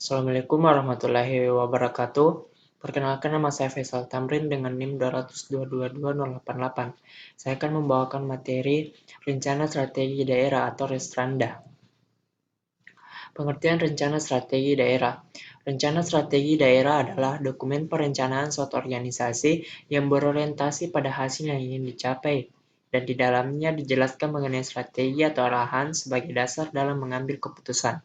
Assalamualaikum warahmatullahi wabarakatuh. Perkenalkan, nama saya Faisal Tamrin dengan NIM 2222088. Saya akan membawakan materi Rencana Strategi Daerah atau Resranda. Pengertian Rencana Strategi Daerah. Rencana Strategi Daerah adalah dokumen perencanaan suatu organisasi yang berorientasi pada hasil yang ingin dicapai, dan di dalamnya dijelaskan mengenai strategi atau arahan sebagai dasar dalam mengambil keputusan.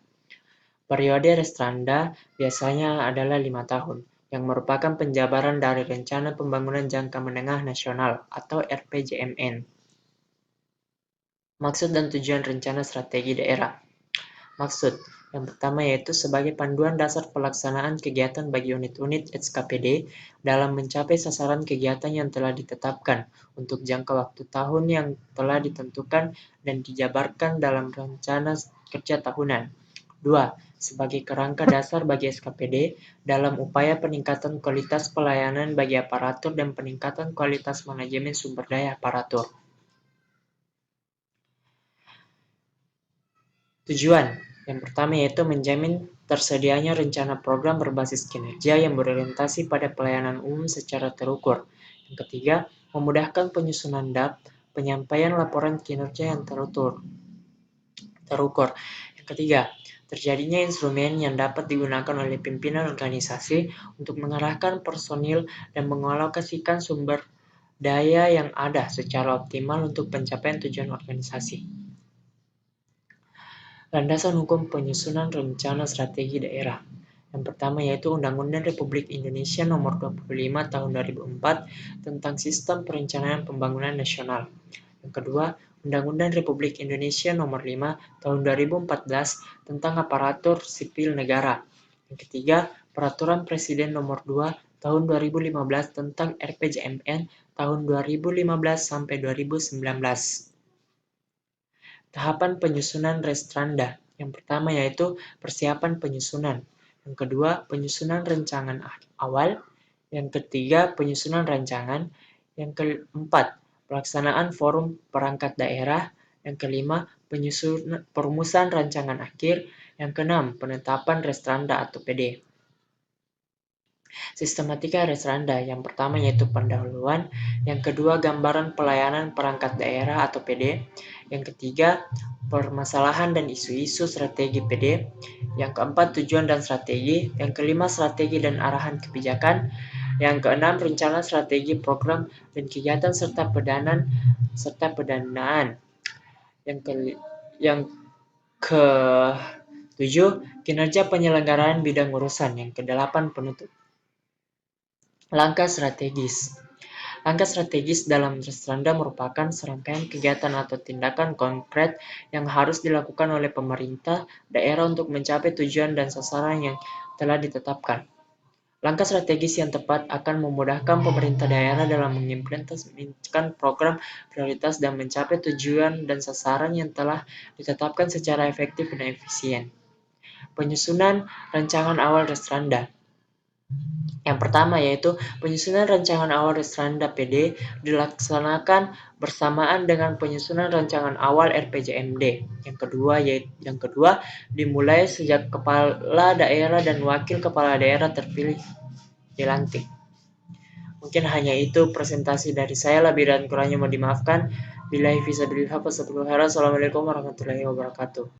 Periode Resranda biasanya adalah 5 tahun, yang merupakan penjabaran dari Rencana Pembangunan Jangka Menengah Nasional atau RPJMN. Maksud dan tujuan Rencana Strategi Daerah. Maksud yang pertama yaitu sebagai panduan dasar pelaksanaan kegiatan bagi unit-unit SKPD dalam mencapai sasaran kegiatan yang telah ditetapkan untuk jangka waktu tahun yang telah ditentukan dan dijabarkan dalam rencana kerja tahunan. 2. Sebagai kerangka dasar bagi SKPD dalam upaya peningkatan kualitas pelayanan bagi aparatur dan peningkatan kualitas manajemen sumber daya aparatur. Tujuan yang pertama yaitu menjamin tersedianya rencana program berbasis kinerja yang berorientasi pada pelayanan umum secara terukur. Yang ketiga, memudahkan penyusunan DAP, penyampaian laporan kinerja yang terukur. Yang ketiga, terjadinya instrumen yang dapat digunakan oleh pimpinan organisasi untuk mengarahkan personil dan mengalokasikan sumber daya yang ada secara optimal untuk pencapaian tujuan organisasi. Landasan hukum penyusunan rencana strategi daerah. Yang pertama yaitu Undang-Undang Republik Indonesia Nomor 25 Tahun 2004 tentang Sistem Perencanaan Pembangunan Nasional. Yang kedua, Undang-Undang Republik Indonesia Nomor 5 Tahun 2014 tentang Aparatur Sipil Negara. Yang ketiga, Peraturan Presiden Nomor 2 Tahun 2015 tentang RPJMN tahun 2015 sampai 2019. Tahapan penyusunan Resranda. Yang pertama yaitu persiapan penyusunan. Yang kedua, penyusunan rancangan awal. Yang ketiga, penyusunan rancangan. Yang keempat, pelaksanaan forum perangkat daerah. Yang kelima, perumusan rancangan akhir. Yang keenam, penetapan Resranda atau PD. Sistematika Resranda. Yang pertama yaitu pendahuluan. Yang kedua, gambaran pelayanan perangkat daerah atau PD. Yang ketiga, permasalahan dan isu-isu strategi PD. Yang keempat, tujuan dan strategi. Yang kelima, strategi dan arahan kebijakan. Yang keenam, rencana strategi program dan kegiatan serta pendanaan. Yang ke-7, kinerja penyelenggaraan bidang urusan. Yang ke-8, penutup. Langkah strategis. Langkah strategis dalam Resranda merupakan serangkaian kegiatan atau tindakan konkret yang harus dilakukan oleh pemerintah daerah untuk mencapai tujuan dan sasaran yang telah ditetapkan. Langkah strategis yang tepat akan memudahkan pemerintah daerah dalam mengimplementasikan program prioritas dan mencapai tujuan dan sasaran yang telah ditetapkan secara efektif dan efisien. Penyusunan rancangan awal Resranda. Yang pertama yaitu penyusunan rancangan awal Resranda PD dilaksanakan bersamaan dengan penyusunan rancangan awal RPJMD. Yang kedua dimulai sejak kepala daerah dan wakil kepala daerah terpilih dilantik. Mungkin hanya itu presentasi dari saya, lebih dan kurangnya mohon dimaafkan. Billahi fisabilillah. Wassalamualaikum warahmatullahi wabarakatuh.